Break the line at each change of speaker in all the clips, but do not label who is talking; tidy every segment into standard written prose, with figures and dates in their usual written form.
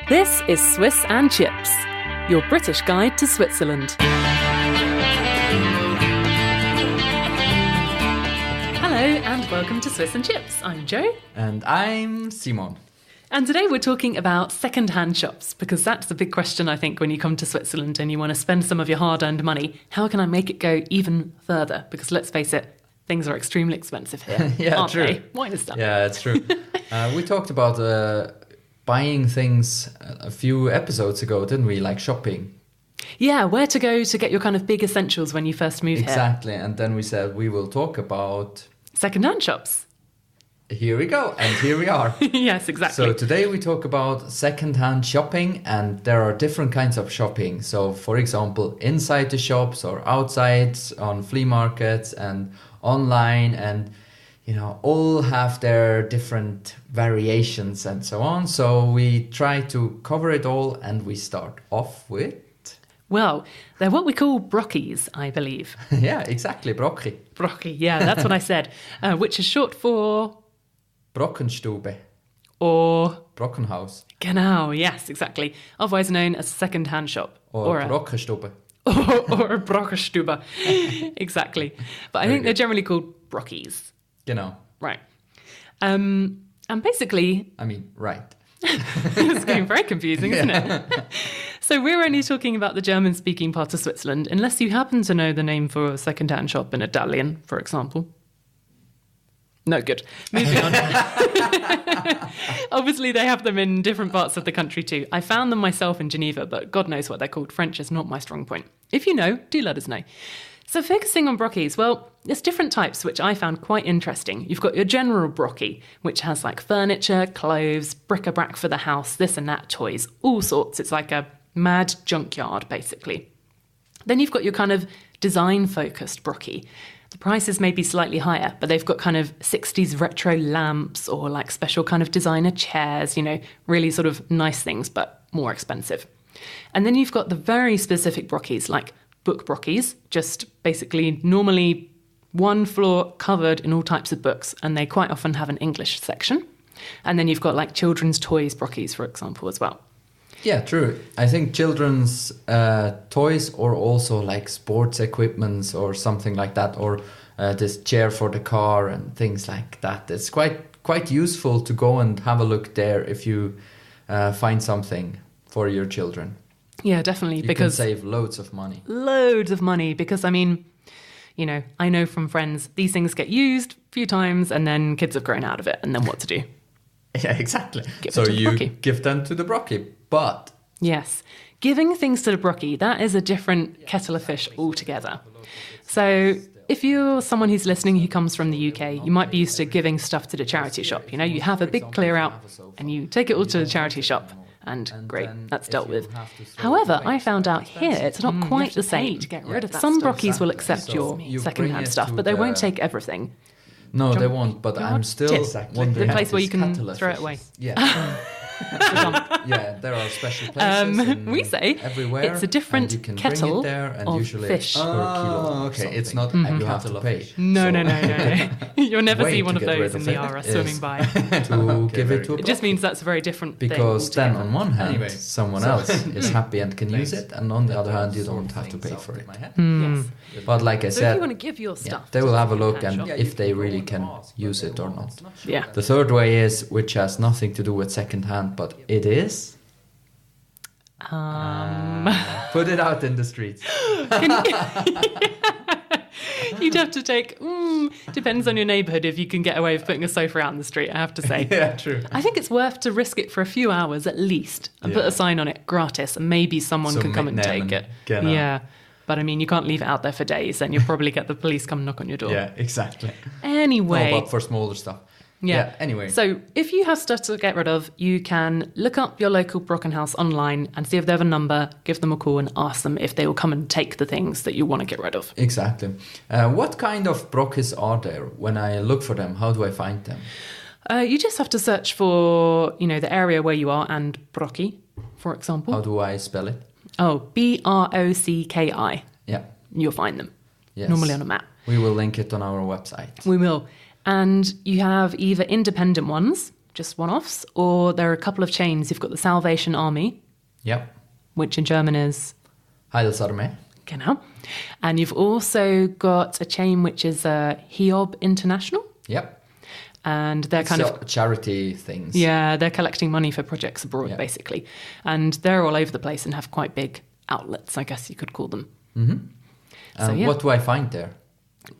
This is Swiss and Chips, your British guide to Switzerland. Hello and welcome to Swiss and Chips. I'm Jo.
And I'm Simon.
And today we're talking about second-hand shops, because that's the big question, I think, when you come to Switzerland and you want to spend some of your hard-earned money. How can I make it go even further? Because let's face it, things are extremely expensive here, aren't
true.
they? Wine and stuff.
Yeah, it's true. We talked about buying things a few episodes ago, didn't we? Like shopping.
Yeah, where to go to get your kind of big essentials when you first move here.
Exactly. And then we said we will talk about...
second-hand shops.
Here we go. And here we are.
Yes, exactly.
So today we talk about second-hand shopping, and there are different kinds of shopping. So, for example, inside the shops or outside on flea markets and online, and all have their different variations and so on. So we try to cover it all, and we start off with...
Well, they're what we call brockis, I believe.
Yeah, exactly, Brocki.
Brocki, yeah, that's what I said. Which is short for...
Brockenstube.
Or...
Brockenhaus.
Genau, yes, exactly. Otherwise known as a second-hand shop.
Or Brockenstube.
Or a Brockenstube. Exactly. But I think they're generally called brockis.
Genau.
Right. And basically...
right.
It's getting very confusing, isn't it? So we're only talking about the German-speaking part of Switzerland, unless you happen to know the name for a second-hand shop in Italian, for example. No, good. Moving on. Obviously, they have them in different parts of the country too. I found them myself in Geneva, but God knows what they're called. French is not my strong point. If you know, do let us know. So focusing on brockis, well, there's different types, which I found quite interesting. You've got your general brocki, which has like furniture, clothes, bric-a-brac for the house, this and that, toys, all sorts. It's like a mad junkyard, basically. Then you've got your kind of design-focused brocki. The prices may be slightly higher, but they've got kind of 60s retro lamps or like special kind of designer chairs, really sort of nice things, but more expensive. And then you've got the very specific brockis, like book brockis, just basically normally one floor covered in all types of books, and they quite often have an English section. And then you've got like children's toys brockis, for example, as well.
Yeah, true. I think children's toys, or also like sports equipments or something like that, or this chair for the car and things like that. It's quite useful to go and have a look there if you find something for your children.
Yeah, definitely.
You can save loads of money.
Loads of money, because I know from friends, these things get used a few times and then kids have grown out of it, and then what to do?
Yeah, exactly.
So
you give them to the brocki, but...
Yes, giving things to the brocki, that is a different kettle of fish altogether. So if you're someone who's listening who comes from the UK, you might be used to giving stuff to the charity shop. You have a big clear out and you take it all to the charity shop. And great, that's dealt with. However, I found out here it's not quite the same. Some brockis will accept your second-hand stuff, but they won't take everything.
No, they won't, but I'm still wondering...
The place where you can throw it away.
Yeah. Yeah, there are special places
we say
everywhere,
it's a different
and you can
kettle
bring it there, and
of
usually
fish.
Per kilo. Okay, it's not a kettle of fish.
No. You'll never see one of
get
those in the
it
Yara swimming by.
To give it to a
It just means that's a very different
because
thing
then on one hand someone else is happy and can use it, and on the other hand you don't have to pay for it.
Yes.
But like I
So
said,
if you want to give your stuff,
they will have a look and if they really can use it or not.
Yeah.
The third way is, which has nothing to do with second hand, but it is... put it out in the streets.
You'd have to take... depends on your neighbourhood if you can get away with putting a sofa out in the street, I have to say.
Yeah, true.
I think it's worth to risk it for a few hours at least and put a sign on it, gratis, and maybe someone can come and take it. Yeah. But you can't leave it out there for days, and you'll probably get the police come knock on your door.
Yeah, exactly.
Anyway.
No, but for smaller stuff. Yeah, anyway.
So if you have stuff to get rid of, you can look up your local Brockenhaus online and see if they have a number, give them a call and ask them if they will come and take the things that you want to get rid of.
Exactly. What kind of brockis are there? When I look for them, how do I find them?
You just have to search for, the area where you are and brocki, for example.
How do I spell it?
Oh, Brocki.
Yeah.
You'll find them.
Yes.
Normally on a map.
We will link it on our website.
We will. And you have either independent ones, just one-offs, or there are a couple of chains. You've got the Salvation Army,
Yep.
which in German is
Heilsarmee.
Genau. And you've also got a chain which is HIOB-international.
Yep.
And they're kind of
charity things.
Yeah, they're collecting money for projects abroad, basically. And they're all over the place and have quite big outlets, I guess you could call them.
Mm-hmm.
So,
what do I find there?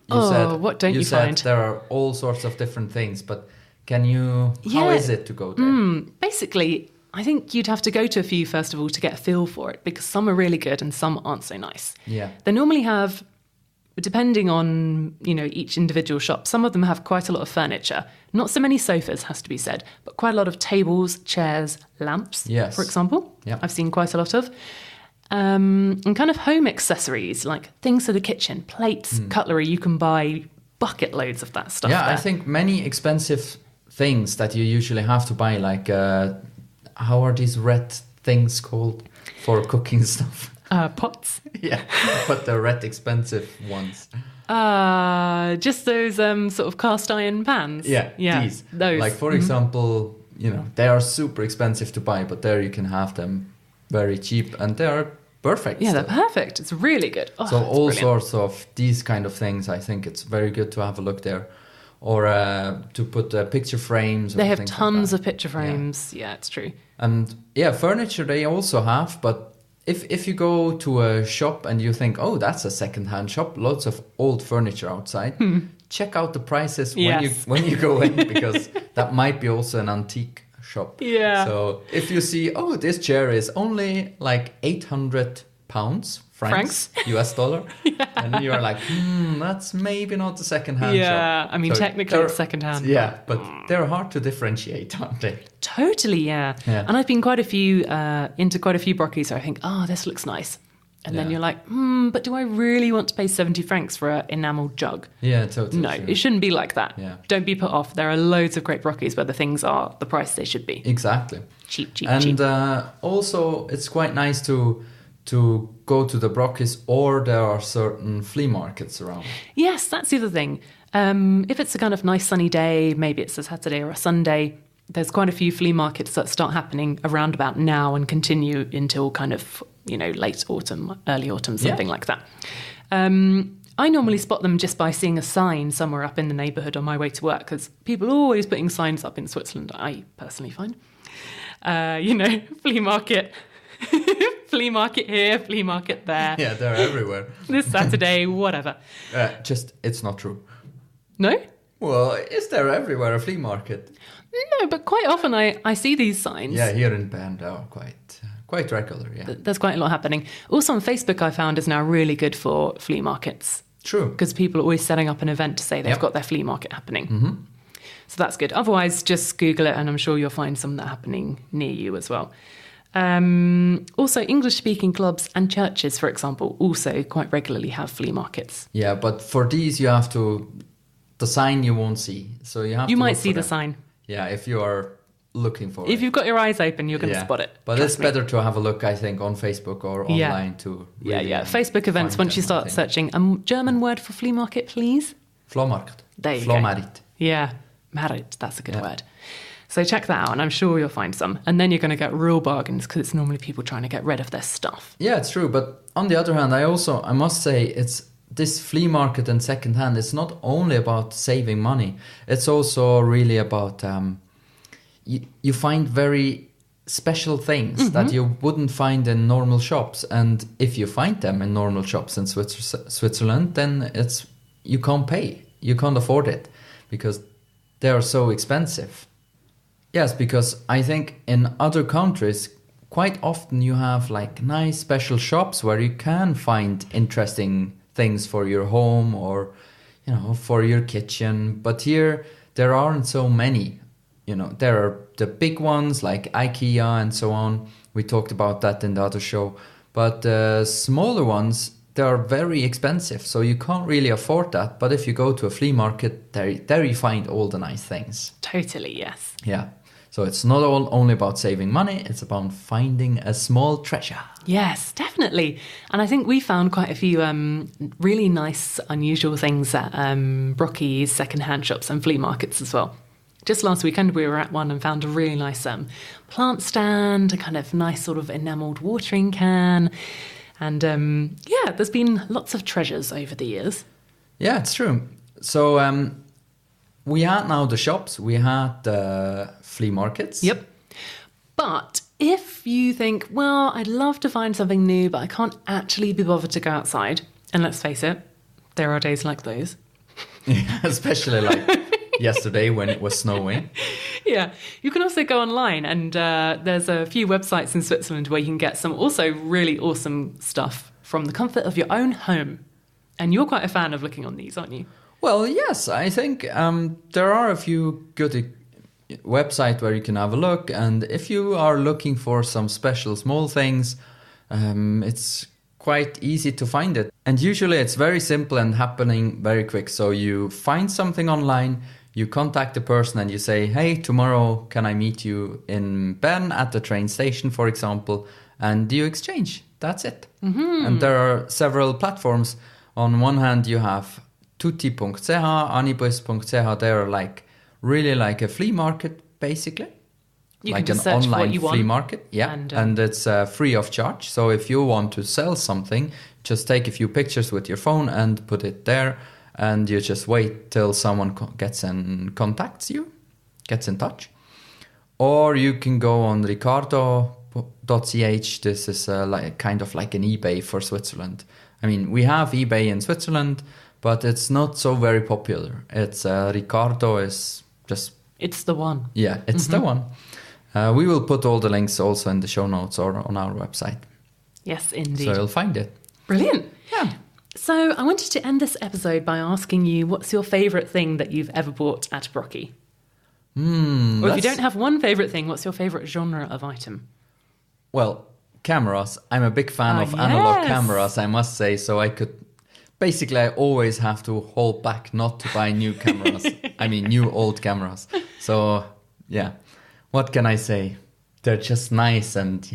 What don't you find?
There are all sorts of different things, but how is it to go there?
Basically, I think you'd have to go to a few, first of all, to get a feel for it, because some are really good and some aren't so nice.
Yeah.
They normally have, depending on, each individual shop, some of them have quite a lot of furniture. Not so many sofas, has to be said, but quite a lot of tables, chairs, lamps, for example.
Yep.
I've seen quite a lot of. And kind of home accessories, like things for the kitchen, plates, cutlery. You can buy bucket loads of that stuff.
Yeah,
there.
I think many expensive things that you usually have to buy, like, how are these red things called for cooking stuff?
Pots.
Yeah, but the red expensive ones.
Just those sort of cast iron pans.
Yeah, these.
Those.
Like, for example, they are super expensive to buy, but there you can have them very cheap, and they are perfect.
Yeah,
still.
they're perfect. It's really good. Oh,
so all
brilliant.
sorts of these kind of things, I think it's very good to have a look there. Or to put picture frames.
They have
things
tons
like
of picture frames. Yeah, it's true.
And furniture they also have, but if you go to a shop and you think, oh, that's a second-hand shop, lots of old furniture outside, check out the prices when you go in, because that might be also an antique shop.
Yeah.
So if you see, oh, this chair is only like 800 pounds, francs, US dollar, and you're like, that's maybe not the second-hand shop.
Yeah, I mean,
So
technically it's second-hand.
Yeah, but they're hard to differentiate, aren't they?
Totally, yeah. And I've been into quite a few Brockis where I think, this looks nice. And then you're like, but do I really want to pay 70 francs for an enamelled jug?
Yeah, totally.
No, it shouldn't be like that.
Yeah.
Don't be put off. There are loads of great Brockis where the things are the price they should be.
Exactly.
Cheap.
And also, it's quite nice to go to the Brockis, or there are certain flea markets around.
Yes, that's the other thing. If it's a kind of nice sunny day, maybe it's a Saturday or a Sunday, there's quite a few flea markets that start happening around about now and continue until kind of, late autumn, early autumn, something like that. I normally spot them just by seeing a sign somewhere up in the neighbourhood on my way to work, because people are always putting signs up in Switzerland, I personally find. Flea market. Flea market here, flea market there.
Yeah, they're everywhere.
This Saturday, whatever.
It's not true.
No?
Well, is there everywhere a flea market?
No, but quite often I see these signs.
Yeah, here in Bern they are quite regular, yeah.
There's quite a lot happening. Also on Facebook, I found, is now really good for flea markets.
True.
Because people are always setting up an event to say they've got their flea market happening.
Mm-hmm.
So that's good. Otherwise, just Google it and I'm sure you'll find some that are happening near you as well. Also, English-speaking clubs and churches, for example, also quite regularly have flea markets.
Yeah, but for these you have to... The sign you won't see. So you
might see the sign.
Yeah, if you are looking for it.
If you've got your eyes open, you're going to spot it.
But it's better to have a look, I think, on Facebook or online to really
Facebook events, once you start searching. A German word for flea market, please?
Flohmarkt.
There you
go.
Yeah, Marit, that's a good word. So check that out, and I'm sure you'll find some. And then you're going to get real bargains, because it's normally people trying to get rid of their stuff.
Yeah, it's true. But on the other hand, I must say, it's this flea market and secondhand, it's not only about saving money. It's also really about... You find very special things that you wouldn't find in normal shops. And if you find them in normal shops in Switzerland, then you can't pay. You can't afford it because they are so expensive. Yes, because I think in other countries, quite often you have like nice special shops where you can find interesting things for your home or, for your kitchen. But here there aren't so many. There are the big ones like IKEA and so on. We talked about that in the other show. But the smaller ones, they are very expensive. So you can't really afford that. But if you go to a flea market, there you find all the nice things.
Totally, yes.
Yeah. So it's not only about saving money. It's about finding a small treasure.
Yes, definitely. And I think we found quite a few really nice, unusual things at Brocki's second-hand shops and flea markets as well. Just last weekend we were at one and found a really nice plant stand, a kind of nice sort of enamelled watering can. And there's been lots of treasures over the years.
Yeah, it's true. So we had now the shops, we had the flea markets.
Yep. But if you think, well, I'd love to find something new, but I can't actually be bothered to go outside, and let's face it, there are days like those.
Yeah, especially like yesterday when it was snowing.
Yeah, you can also go online, and there's a few websites in Switzerland where you can get some also really awesome stuff from the comfort of your own home. And you're quite a fan of looking on these, aren't you?
Well, yes, I think there are a few good websites where you can have a look. And if you are looking for some special small things, it's quite easy to find it. And usually it's very simple and happening very quick. So you find something online, you contact the person and you say, hey, tomorrow can I meet you in Bern at the train station, for example, and you exchange. That's it. Mm-hmm. And there are several platforms. On one hand, you have tutti.ch, anibis.ch. They're really like a flea market, basically.
You
like
can just
an
search
online
what you
flea
want.
market. Yeah, and it's free of charge. So if you want to sell something, just take a few pictures with your phone and put it there. And you just wait till someone gets in touch. Or you can go on ricardo.ch. This is kind of like an eBay for Switzerland. I mean, we have eBay in Switzerland, but it's not so very popular. It's Ricardo is just...
It's the one.
Yeah, it's the one. We will put all the links also in the show notes or on our website.
Yes, indeed.
So you'll find it.
Brilliant.
Yeah.
So I wanted to end this episode by asking you, what's your favourite thing that you've ever bought at Brocki? Or if you don't have one favourite thing, what's your favourite genre of item?
Well, cameras. I'm a big fan of analog cameras, I must say. So I always have to hold back not to buy new cameras. I mean, new old cameras. So, yeah. What can I say? They're just nice and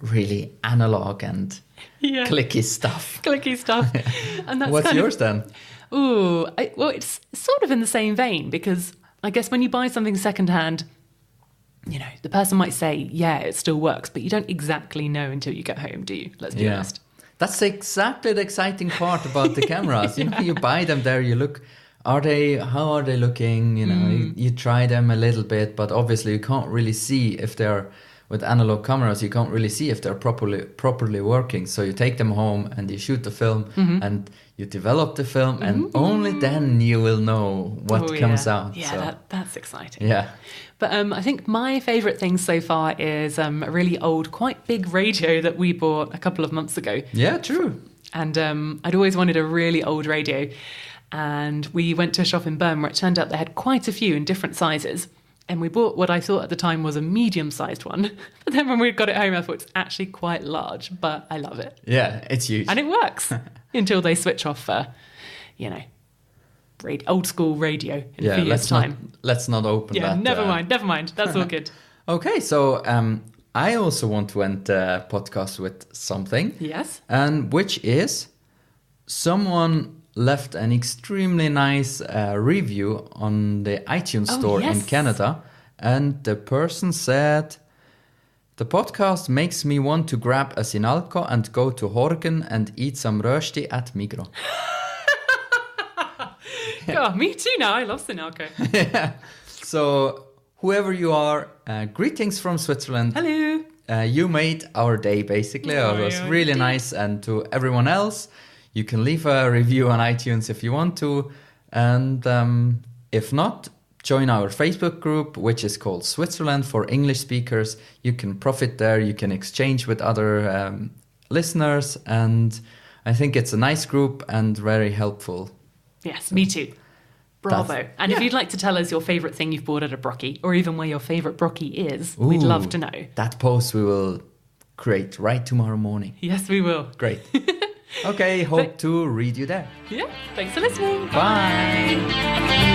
really analog and clicky stuff.
Clicky stuff. And that's
What's yours then?
Ooh, it's sort of in the same vein, because I guess when you buy something secondhand, you know, the person might say, yeah, it still works, but you don't exactly know until you get home, do you? Let's be honest.
That's exactly the exciting part about the cameras. You know, you buy them there, you look, how are they looking? You know, you try them a little bit, but obviously you can't really see if they're, with analog cameras, you can't really see if they're properly working. So you take them home and you shoot the film and you develop the film and only then you will know what comes out.
Yeah,
so.
that's exciting.
Yeah.
But I think my favourite thing so far is a really old, quite big radio that we bought a couple of months ago.
Yeah, true.
And I'd always wanted a really old radio. And we went to a shop in Bern where it turned out they had quite a few in different sizes. And we bought what I thought at the time was a medium-sized one. But then when we got it home, I thought it's actually quite large, but I love it.
Yeah, it's huge.
And it works until they switch off, old school radio in a few years' time.
Let's not open that.
Yeah, never mind. That's all good.
Okay, so I also want to end the podcast with something.
Yes.
And which is someone left an extremely nice review on the iTunes store in Canada. And the person said, the podcast makes me want to grab a Sinalco and go to Horgen and eat some rösti at Migros.
God, me too now. I love Sinalco.
Yeah. So whoever you are, greetings from Switzerland.
Hello.
You made our day, basically. It was really nice. And to everyone else, you can leave a review on iTunes if you want to. And if not, join our Facebook group, which is called Switzerland for English Speakers. You can profit there. You can exchange with other listeners. And I think it's a nice group and very helpful.
Yes, me too. Bravo. And if you'd like to tell us your favourite thing you've bought at a Brocki, or even where your favourite Brocki is, we'd love to know.
That post we will create right tomorrow morning.
Yes, we will.
Great. Okay, hope to read you there.
Yeah, thanks for listening.
Bye.